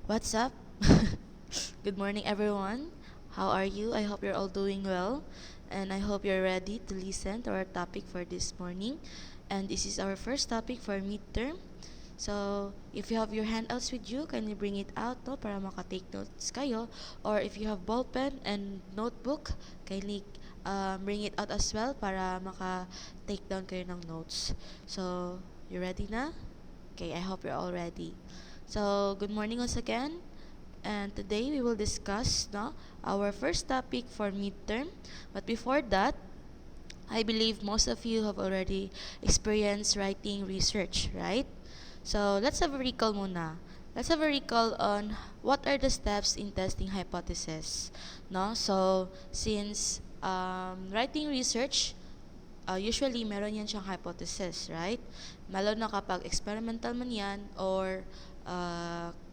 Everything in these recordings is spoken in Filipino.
What's up? Good morning, everyone. How are you? I hope you're all doing well, and I hope you're ready to listen to our topic for this morning. And this is our first topic for midterm. So, if you have your handouts with you, kindly bring it out no, para makatake notes kayo. Or if you have ballpen and notebook, kindly bring it out as well para maka-take down kayo ng notes. So, you ready na? Okay, I hope you're all ready. So, good morning once again. And today we will discuss our first topic for midterm. But before that, I believe most of you have already experienced writing research, right? So, let's have a recall muna. Let's have a recall on what are the steps in testing hypothesis. No? So, since writing research, usually meron yan siyang hypothesis, right? Lalo na kapag experimental man yan or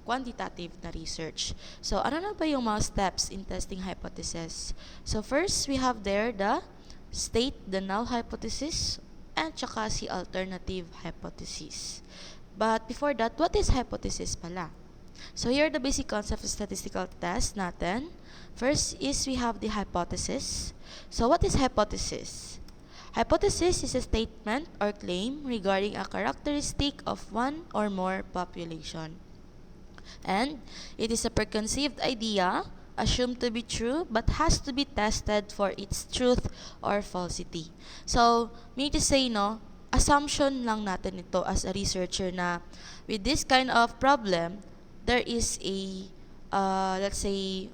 quantitative na research. So, ano na ba yung mga steps in testing hypothesis? So, first, we have there the state the null hypothesis and tsaka si alternative hypothesis. But before that, what is hypothesis pala? So, here are the basic concepts of statistical test natin. First is we have the hypothesis. So, what is hypothesis? Hypothesis is a statement or claim regarding a characteristic of one or more population. And it is a preconceived idea assumed to be true but has to be tested for its truth or falsity. So, meaning to say, assumption lang natin ito as a researcher na with this kind of problem, there is a, let's say,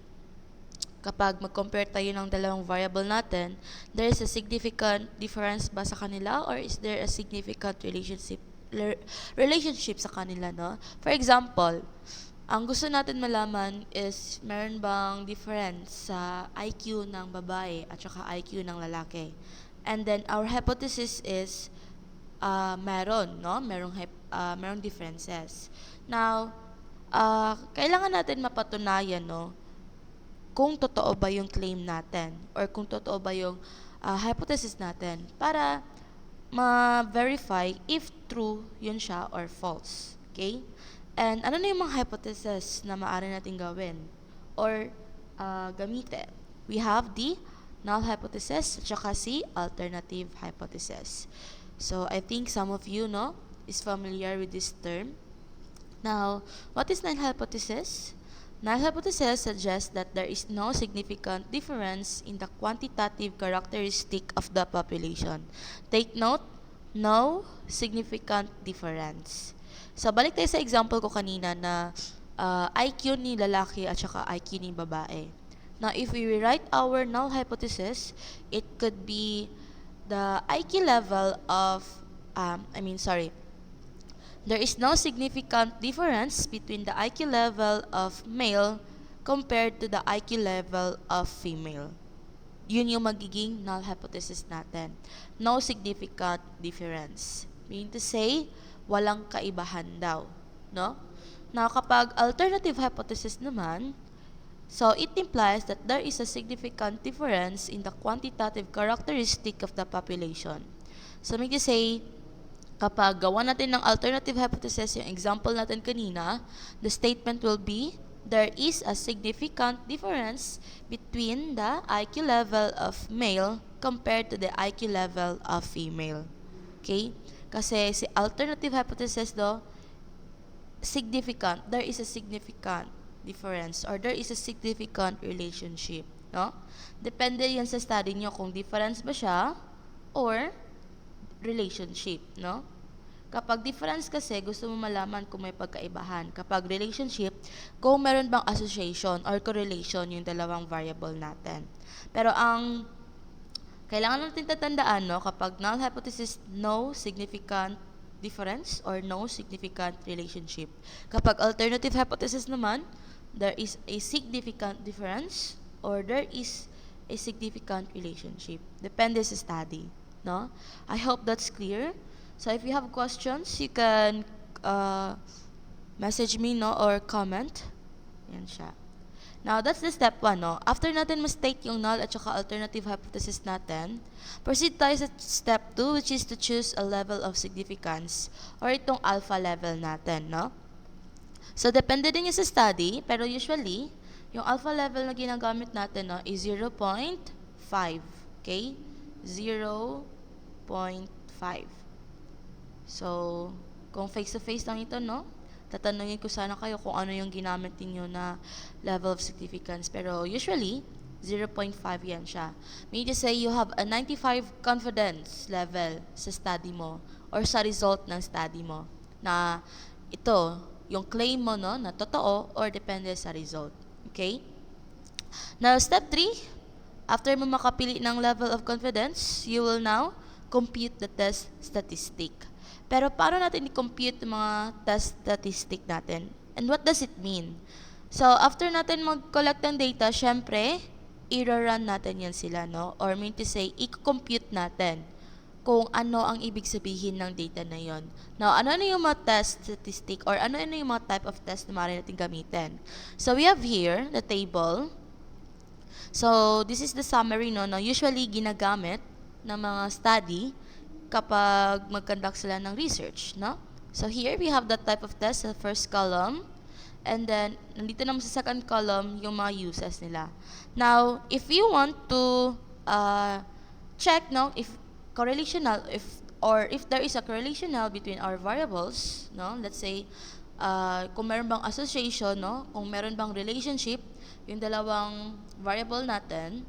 kapag mag-compare tayo ng dalawang variable natin, there is a significant difference ba sa kanila or is there a significant relationship sa kanila, no? For example, ang gusto natin malaman is meron bang difference sa IQ ng babae at saka IQ ng lalaki. And then our hypothesis is meron, no? Merong differences. Now, kailangan natin mapatunayan, no? Kung totoo ba yung claim natin or kung totoo ba yung hypothesis natin para ma-verify if true yun siya or false. Okay? And ano na yung mga hypothesis na maaari natin gawin or gamitin? We have the null hypothesis at saka si alternative hypothesis. So, I think some of you is familiar with this term. Now, what is null hypothesis? Null hypothesis suggests that there is no significant difference in the quantitative characteristic of the population. Take note, no significant difference. So, balik tayo sa example ko kanina na IQ ni lalaki at saka IQ ni babae. Now, if we rewrite our null hypothesis, it could be the IQ level of, there is no significant difference between the IQ level of male compared to the IQ level of female. Yun yung magiging null hypothesis natin. No significant difference. Meaning to say, walang kaibahan daw. No? Now, kapag alternative hypothesis naman, so it implies that there is a significant difference in the quantitative characteristic of the population. So, meaning to say, kapag gawa natin ng alternative hypothesis, yung example natin kanina, the statement will be, there is a significant difference between the IQ level of male compared to the IQ level of female. Okay? Kasi si alternative hypothesis significant, there is a significant difference or there is a significant relationship. No? Depende yan sa study nyo kung difference ba siya or relationship, no? Kapag difference kasi, gusto mo malaman kung may pagkaibahan. Kapag relationship, kung meron bang association or correlation yung dalawang variable natin. Pero ang kailangan natin tatandaan, kapag null hypothesis, no significant difference or no significant relationship. Kapag alternative hypothesis naman, there is a significant difference or there is a significant relationship. Depende sa study. No? I hope that's clear. So if you have questions, you can message me or comment. Yan siya. Now, that's the step 1. After natin ma-state yung null at saka alternative hypothesis natin, proceed tayo sa step 2, which is to choose a level of significance or itong alpha level natin. No? So, depende din yan sa study, pero usually, yung alpha level na ginagamit natin no, is 0.5. Okay? 0.5. So, kung face-to-face lang ito, no? Tatanungin ko sana kayo kung ano yung ginamit niyo na level of significance. Pero usually, 0.5 yan siya. Meaning to say, you have a 95 confidence level sa study mo or sa result ng study mo. Na ito, yung claim mo, no, na totoo or depende sa result. Okay? Now, step 3, after mo makapili ng level of confidence, you will now compute the test statistic. Pero paano natin i-compute yung mga test statistic natin? And what does it mean? So, after natin mag-collect ng data, syempre, i-run natin yan sila, no? Or mean to say, i-compute natin kung ano ang ibig sabihin ng data na yon. Now, ano yung mga test statistic or ano yung mga type of test na maaari natin gamitin? So, we have here the table. So, this is the summary, no, na usually ginagamit ng mga study kapag mag-conduct sila ng research, no? So, here we have the type of test sa first column. And then, nandito naman sa second column, yung mga uses nila. Now, if you want to check, no, if correlational, if there is a correlational between our variables, no, let's say, kung meron bang association, no, kung meron bang relationship, yung dalawang variable natin,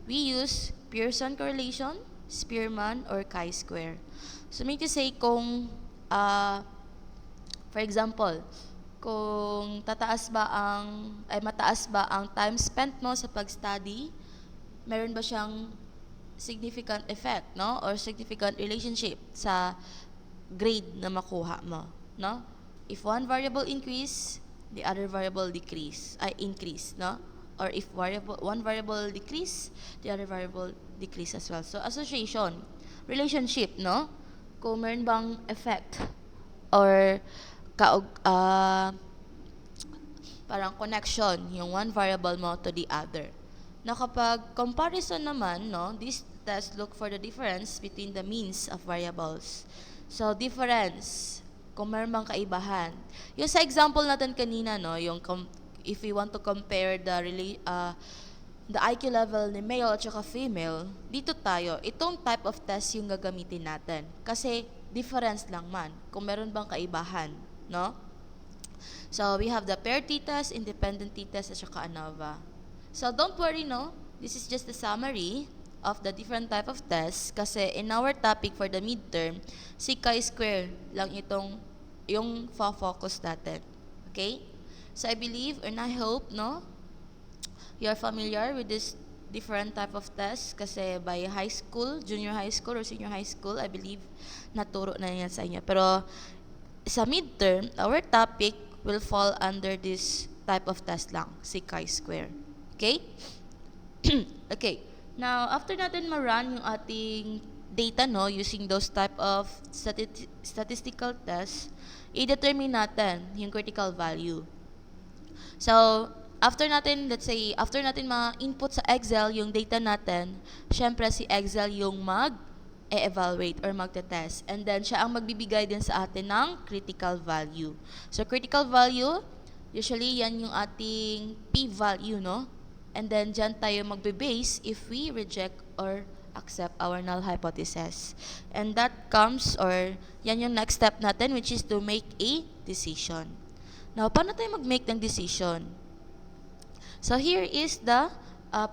we use Pearson correlation, Spearman, or chi-square. So, mean to say, kung, for example, kung mataas ba ang time spent mo sa pag-study, meron ba siyang significant effect, no? Or significant relationship sa grade na makuha mo, no? If one variable increase, the other variable increase, no? Or if one variable decrease, the other variable decrease as well. So, association, relationship, no? Kung meron bang effect or parang connection yung one variable mo to the other. Na kapag comparison naman, no, these tests look for the difference between the means of variables. So, difference, kung meron bang kaibahan. Yung sa example natin kanina, no, yung if we want to compare the IQ level ni male at saka female, dito tayo, itong type of test yung gagamitin natin. Kasi, difference lang man, kung meron bang kaibahan, no? So, we have the pair t-test, independent t-test, at saka ANOVA. So, don't worry, no? This is just the summary of the different type of tests kasi in our topic for the midterm, si chi-square lang yung focus natin. Okay? So, I believe and I hope, no, you're familiar with this different type of tests kasi by high school, junior high school, or senior high school, I believe naturo na yan sa inyo. Pero sa midterm, our topic will fall under this type of test lang, si chi-square. Okay? Okay. Now, after natin ma-run yung ating data, no, using those type of statistical tests, i-determine natin yung critical value. So, after natin ma-input sa Excel yung data natin, syempre si Excel yung mag-evaluate or magte-test. And then, siya ang magbibigay din sa atin ng critical value. So, critical value, usually yan yung ating p-value, no? And then, dyan tayo magbe-base if we reject or accept our null hypothesis. And that comes, or yan yung next step natin, which is to make a decision. Now, paano tayo mag-make ng decision? So, here is the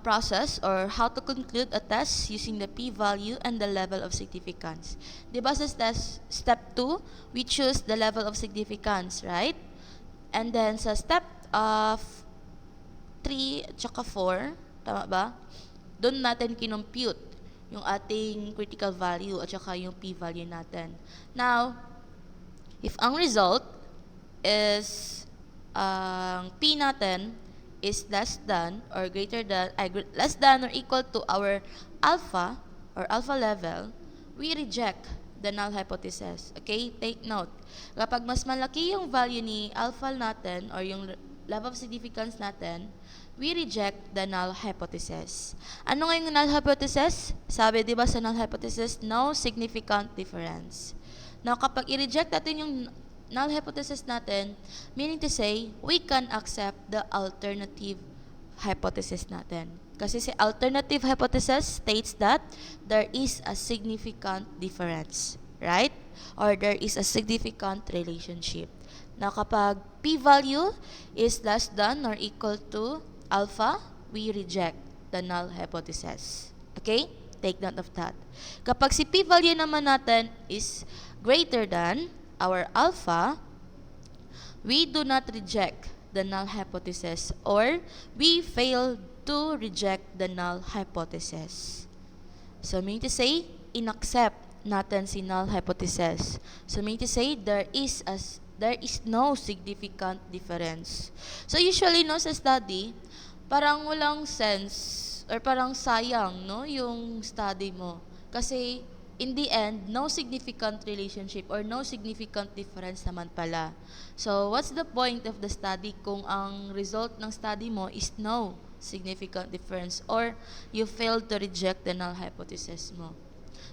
process or how to conclude a test using the p-value and the level of significance. Diba sa step 2, we choose the level of significance, right? And then sa step 3 at saka 4, tama ba? Doon natin kinompute yung ating critical value at saka yung p-value natin. Now, if ang result is p natin is less than or equal to our alpha or alpha level, we reject the null hypothesis. Okay? Take note. Kapag mas malaki yung value ni alpha natin or yung level of significance natin, we reject the null hypothesis. Ano nga yung null hypothesis? Sabi, di ba sa null hypothesis, no significant difference. Now, kapag i-reject natin yung null hypothesis natin, meaning to say, we can accept the alternative hypothesis natin. Kasi si alternative hypothesis states that there is a significant difference, right? Or there is a significant relationship. Na kapag p-value is less than or equal to alpha, we reject the null hypothesis. Okay? Take note of that. Kapag si p-value naman natin is greater than our alpha, we do not reject the null hypothesis or we fail to reject the null hypothesis. So, meaning to say, inaccept natin si null hypothesis. So, meaning to say, there is no significant difference. So, usually, no, sa study, parang walang sense or parang sayang, no, yung study mo. Kasi, in the end, no significant relationship or no significant difference naman pala. So, what's the point of the study kung ang result ng study mo is no significant difference or you failed to reject the null hypothesis mo?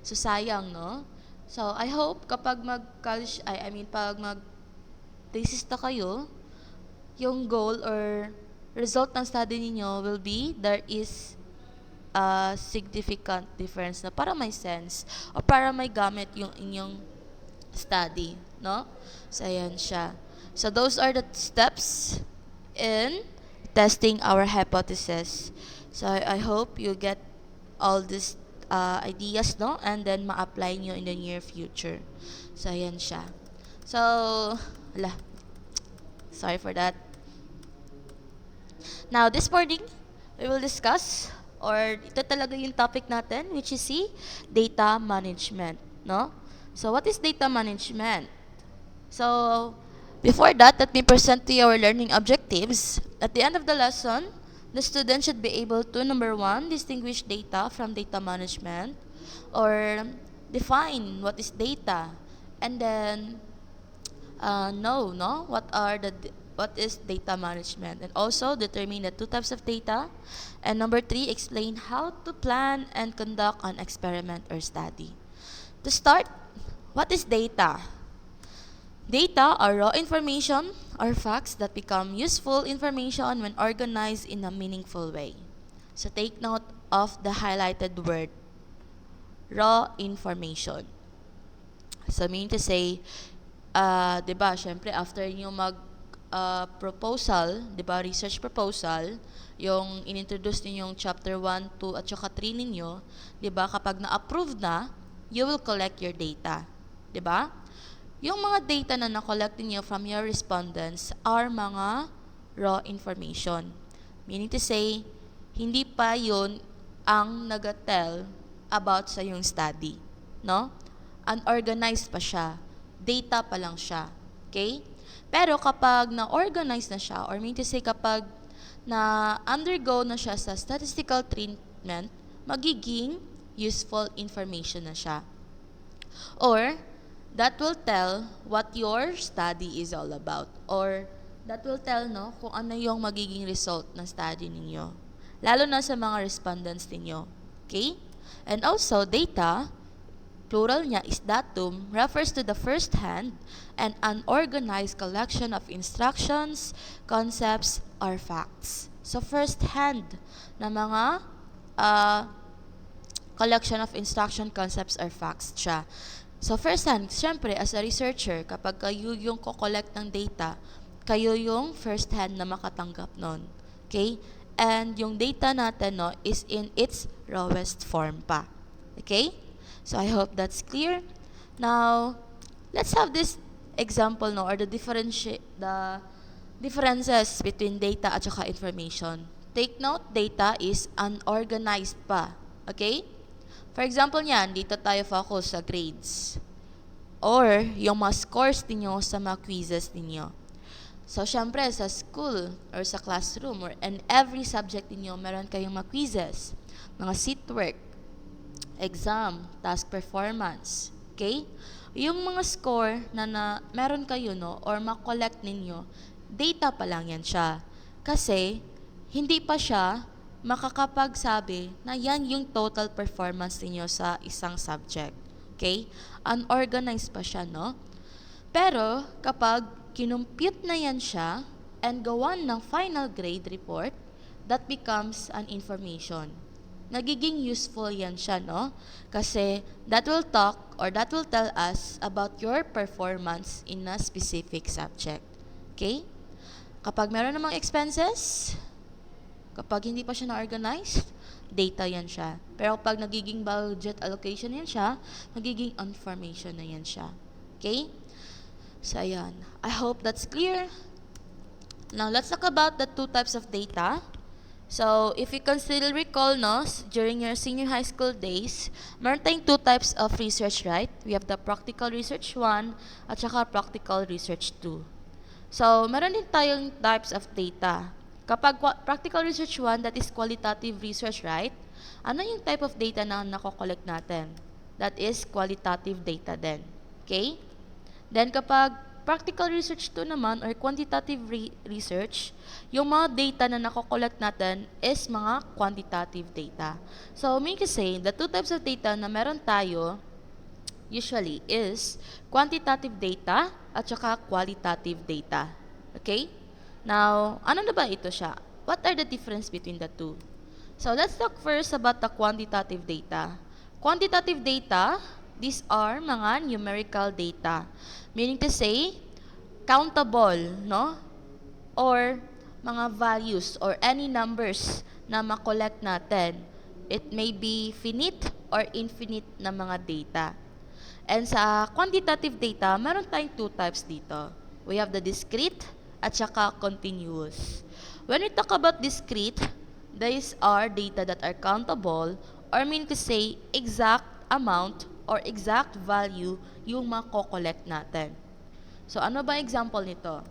So, sayang, no? So, I hope kapag pag mag-thesis na kayo, yung goal or result ng study ninyo will be there is a significant difference na para may sense o para may gamit yung inyong study, no? So, ayan siya. So, those are the steps in testing our hypothesis. So, I hope you get all these ideas, no? And then, ma-apply nyo in the near future. So, ayan siya. So, sorry for that. Now, this morning, we will discuss or ito talaga yung topic natin, which is si data management, no? So, what is data management? So, before that, let me present to you our learning objectives. At the end of the lesson, the student should be able to, number 1, distinguish data from data management, or define what is data, and then know, no, what is data management, and also determine the 2 types of data, and number 3, explain how to plan and conduct an experiment or study. To start, what is data? Data are raw information or facts that become useful information when organized in a meaningful way. So take note of the highlighted word, raw information. So meaning to say, diba, syempre after nyo proposal, diba, research proposal, yung inintroduce ninyong chapter 1, 2, at saka 3 ninyo, diba, kapag na-approve na, you will collect your data. Diba? Yung mga data na na-collect niyo from your respondents are mga raw information. Meaning to say, hindi pa yun ang nag-tell about sa yung study. No? Unorganized pa siya. Data pa lang siya. Okay? Pero kapag na-organize na siya, or meaning to say kapag na-undergo na siya sa statistical treatment, magiging useful information na siya. Or, that will tell what your study is all about. Or, that will tell, no, kung ano yung magiging result ng study ninyo. Lalo na sa mga respondents ninyo. Okay? And also, data, plural niya is datum, refers to the first-hand and unorganized collection of instructions, concepts, or facts. So, first-hand na mga collection of instruction, concepts, or facts siya. So, first-hand, syempre, as a researcher, kapag kayo yung ko-collect ng data, kayo yung first-hand na makatanggap nun. Okay? And yung data natin, no, is in its rawest form pa. Okay? So, I hope that's clear. Now, let's have this example, no, or the differences between data at saka information. Take note, data is unorganized pa. Okay? For example niyan, dito tayo focus sa grades. Or, yung mga scores ninyo sa mga quizzes ninyo. So, syempre, sa school or sa classroom or in every subject ninyo, meron kayong mga quizzes, mga seat work, exam, task performance. Okay? Yung mga score na meron kayo, no, or ma-collect ninyo, data pa lang yan siya. Kasi, hindi pa siya makakapagsabi na yan yung total performance niyo sa isang subject. Okay? Unorganized pa siya, no? Pero kapag kinumpute na yan siya and gawan ng final grade report, that becomes an information. Nagiging useful yan siya, no? Kasi that will talk or that will tell us about your performance in a specific subject. Okay? Kapag meron namang expenses, kapag hindi pa siya na-organized, data yan siya. Pero kapag nagiging budget allocation yan siya, nagiging information na yan siya. Okay? So, ayan. I hope that's clear. Now, let's talk about the two types of data. So, if you can still recall, no, during your senior high school days, meron tayong two types of research, right? We have the practical research 1 at saka practical research 2. So, meron din tayong types of data. Kapag practical research 1, that is qualitative research, right? Ano yung type of data na nako-collect natin? That is qualitative data din. Okay? Then, kapag practical research 2 naman or quantitative research, yung mga data na nako-collect natin is mga quantitative data. So, meaning to say, the two types of data na meron tayo usually is quantitative data at saka qualitative data. Okay? Now, ano na ba ito siya? What are the difference between the two? So, let's talk first about the quantitative data. Quantitative data, these are mga numerical data. Meaning to say, countable, no? Or mga values or any numbers na makollect natin. It may be finite or infinite na mga data. And sa quantitative data, meron tayong two types dito. We have the discrete at saka continuous. When we talk about discrete, these are data that are countable or mean to say exact amount or exact value yung mako-collect natin. So, ano ba example nito?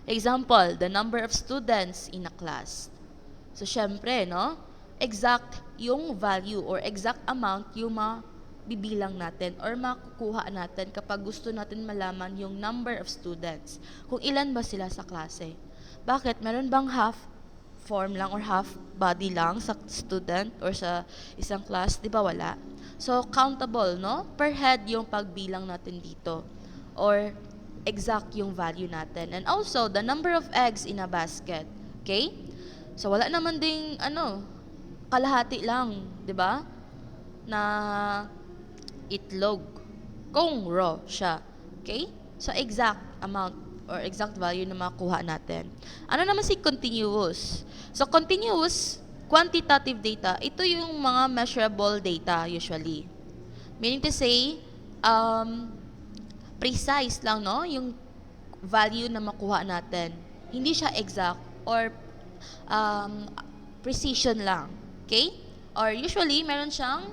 Example, the number of students in a class. So, syempre, no? Exact yung value or exact amount yung mabibilang natin or makukuha natin kapag gusto natin malaman yung number of students. Kung ilan ba sila sa klase. Bakit? Meron bang half form lang or half body lang sa student or sa isang class? Di ba wala? So, countable, no? Per head yung pagbilang natin dito. Or exact yung value natin. And also, the number of eggs in a basket. Okay? So, wala naman ding, kalahati lang, di ba? Na itlog. Kung raw siya. Okay? So, exact amount or exact value na makuha natin. Ano naman si continuous? So, continuous quantitative data, ito yung mga measurable data usually. Meaning to say, precise lang, no? Yung value na makuha natin. Hindi siya exact or precision lang. Okay? Or usually, meron siyang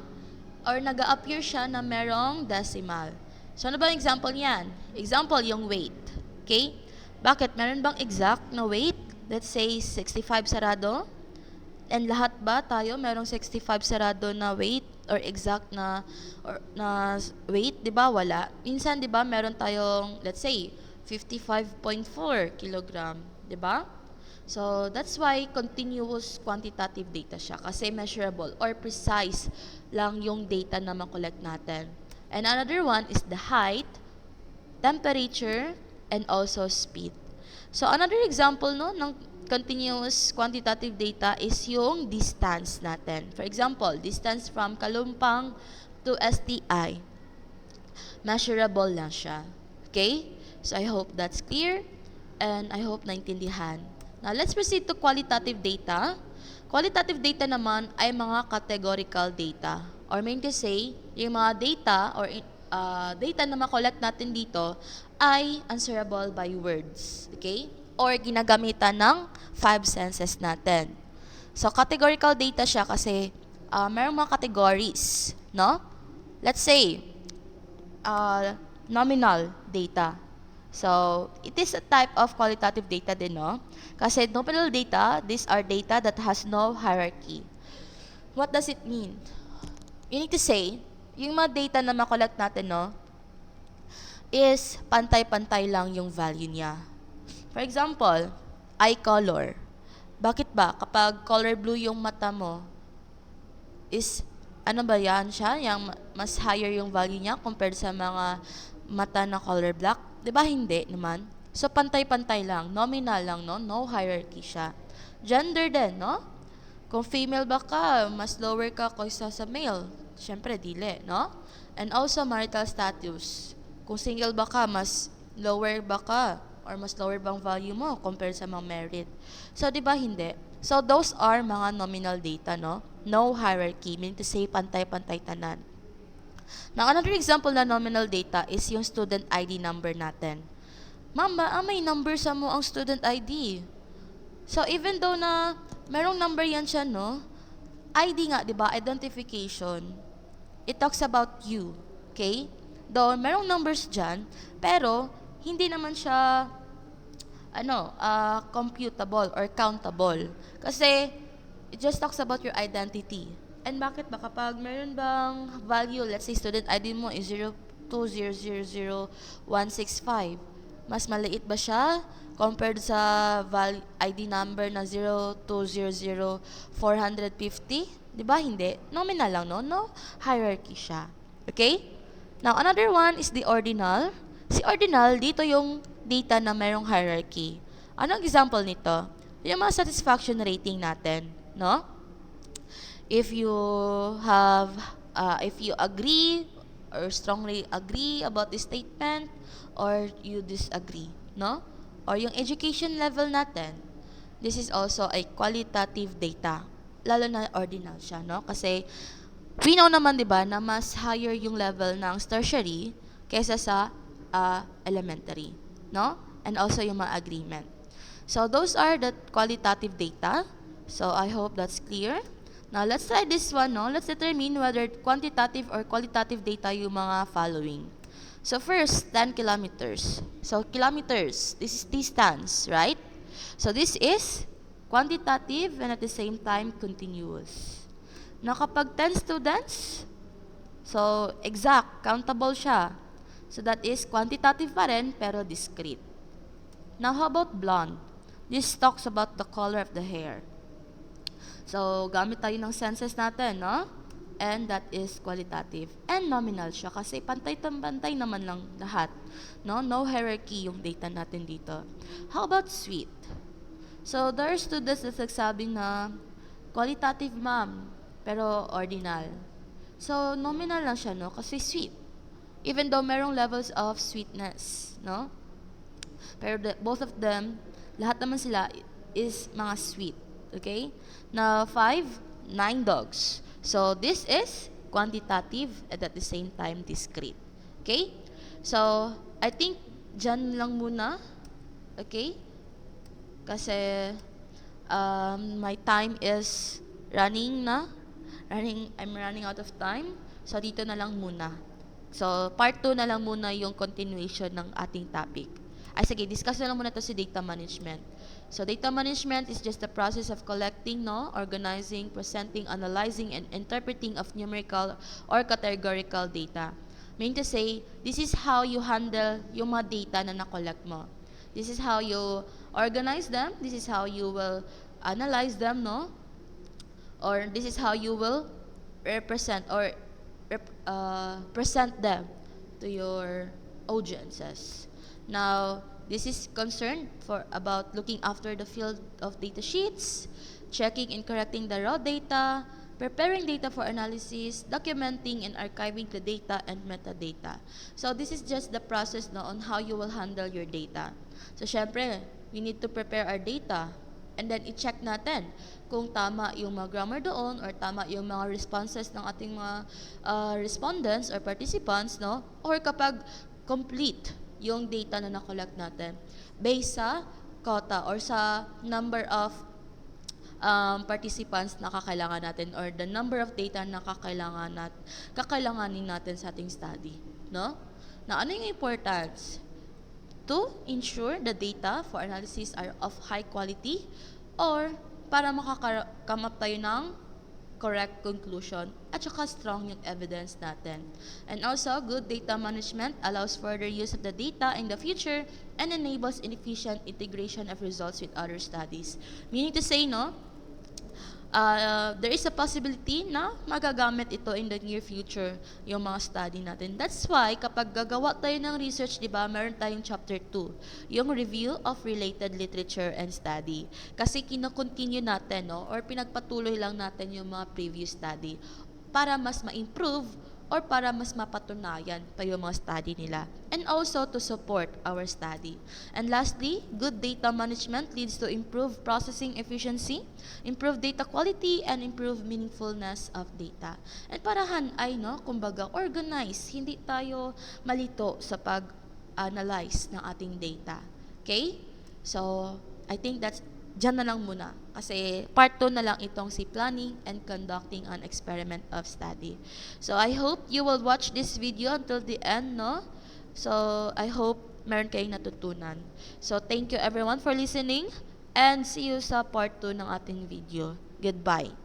or nag-a-appear siya na merong decimal. So, ano ba ang example niyan? Example, yung weight. Okay? Bakit? Meron bang exact na weight? Let's say, 65 sarado. And lahat ba tayo merong 65 sarado na weight or exact na weight, 'di ba? Wala. Minsan 'di ba meron tayong let's say 55.4 kilogram, 'di ba? So that's why continuous quantitative data siya kasi measurable or precise lang yung data na ma-collect natin. And another one is the height, temperature, and also speed. So another example no ng continuous quantitative data is yung distance natin. For example, distance from Kalumpang to STI. Measurable lang siya. Okay? So I hope that's clear and I hope naintindihan. Now, let's proceed to qualitative data. Qualitative data naman ay mga categorical data. Or mean to say, yung mga data or data na makollect natin dito ay answerable by words. Okay? Or ginagamitan ng 5 senses natin. So, categorical data siya kasi mayroong mga categories, no? Let's say, nominal data. So, it is a type of qualitative data din, no? Kasi nominal data, these are data that has no hierarchy. What does it mean? You need to say, yung mga data na makollect natin, no, is pantay-pantay lang yung value niya. For example, eye color. Bakit ba? Kapag color blue yung mata mo, is, ano ba yan siya? Yung mas higher yung value niya compared sa mga mata na color black? 'Di ba hindi naman? So, pantay-pantay lang, nominal lang, no? No hierarchy siya. Gender din, no? Kung female ba ka, mas lower ka kaysa sa male. Siyempre, dili, no? And also, marital status. Kung single ba ka, mas lower ba ka? Or mas lower bang value mo compared sa mga married? So, di ba hindi? So, those are mga nominal data, no? No hierarchy, meaning to say, pantay-pantay tanan. Now, another example na nominal data is yung student ID number natin. Ma'am, may number sa mo ang student ID. So, even though na merong number yan siya, no? ID nga, di ba? Identification. It talks about you. Okay? Though, merong numbers dyan, pero, hindi naman siya, computable or countable. Kasi, it just talks about your identity. And bakit ba? Kapag meron bang value, let's say, student ID mo is 02000165, mas maliit ba siya compared sa ID number na 0200,450? Di ba? Hindi. Nominal lang, no? No hierarchy siya. Okay? Now, another one is the ordinal. Si ordinal, dito yung data na merong hierarchy. Anong example nito? Yung mga satisfaction rating natin, no? If you agree or strongly agree about the statement, or you disagree, no? Or yung education level natin, this is also a qualitative data, lalo na ordinal siya, no? Kasi we know naman, di ba, na mas higher yung level ng tertiary kaysa sa elementary, no? And also yung mga agreement. So those are the qualitative data. So I hope that's clear. Now let's try this one, no? Let's determine whether quantitative or qualitative data yung mga following. So first, 10 kilometers. So kilometers, this is distance, right? So this is quantitative and at the same time continuous. Now kapag 10 students, so exact, countable siya. So that is quantitative pa rin pero discrete. Now how about blonde? This talks about the color of the hair. So gamit tayo ng senses natin, no? And that is qualitative. And nominal siya kasi pantay-pantay naman lang lahat. No? No hierarchy yung data natin dito. How about sweet? So there are students na nagsabing na qualitative, ma'am, pero ordinal. So nominal lang siya, no? Kasi sweet. Even though merong levels of sweetness, no? Pero both of them, lahat naman sila is mga sweet. Okay? Now, 9 dogs. So, this is quantitative and at the same time discrete. Okay? So, I think dyan lang muna. Okay? Kasi, my time is running na. I'm running out of time. So, dito na lang muna. So, part 2 na lang muna yung continuation ng ating topic. Ay, sige, discuss na lang muna ito si data management. So, data management is just the process of collecting, no, organizing, presenting, analyzing, and interpreting of numerical or categorical data. Meaning to say, this is how you handle yung mga data na na-collect mo. This is how you organize them. This is how you will analyze them, no? Or this is how you will represent or present them to your audiences. Now, this is concerned about looking after the field of data sheets, checking and correcting the raw data, preparing data for analysis, documenting and archiving the data and metadata. So this is just the process no, on how you will handle your data. So syempre, we need to prepare our data and then i-check natin kung tama yung mga grammar doon or tama yung mga responses ng ating mga respondents or participants, no? Or kapag complete yung data na na-collect natin based sa quota or sa number of participants na kakailangan natin or the number of data na kakailanganin natin sa ating study, no? Na ano yung importance? To ensure the data for analysis are of high quality or para makakam up tayo ng correct conclusion at saka strong yung evidence natin. And also, good data management allows further use of the data in the future and enables efficient integration of results with other studies. Meaning to say, no, there is a possibility na magagamit ito in the near future, yung mga study natin. That's why, kapag gagawa tayo ng research, di ba, meron tayong chapter 2, yung review of related literature and study. Kasi kino-continue natin, no, or pinagpatuloy lang natin yung mga previous study para mas ma-improve or para mas mapatunayan pa yung mga study nila. And also to support our study. And lastly, good data management leads to improved processing efficiency, improved data quality, and improved meaningfulness of data. And parahan ay, no, kumbaga, organize. Hindi tayo malito sa pag-analyze ng ating data. Okay? So, I think that's Diyan na lang muna. Kasi part 2 na lang itong si planning and conducting an experiment of study. So, I hope you will watch this video until the end, no? So, I hope meron kayong natutunan. So, thank you everyone for listening and see you sa part 2 ng ating video. Goodbye.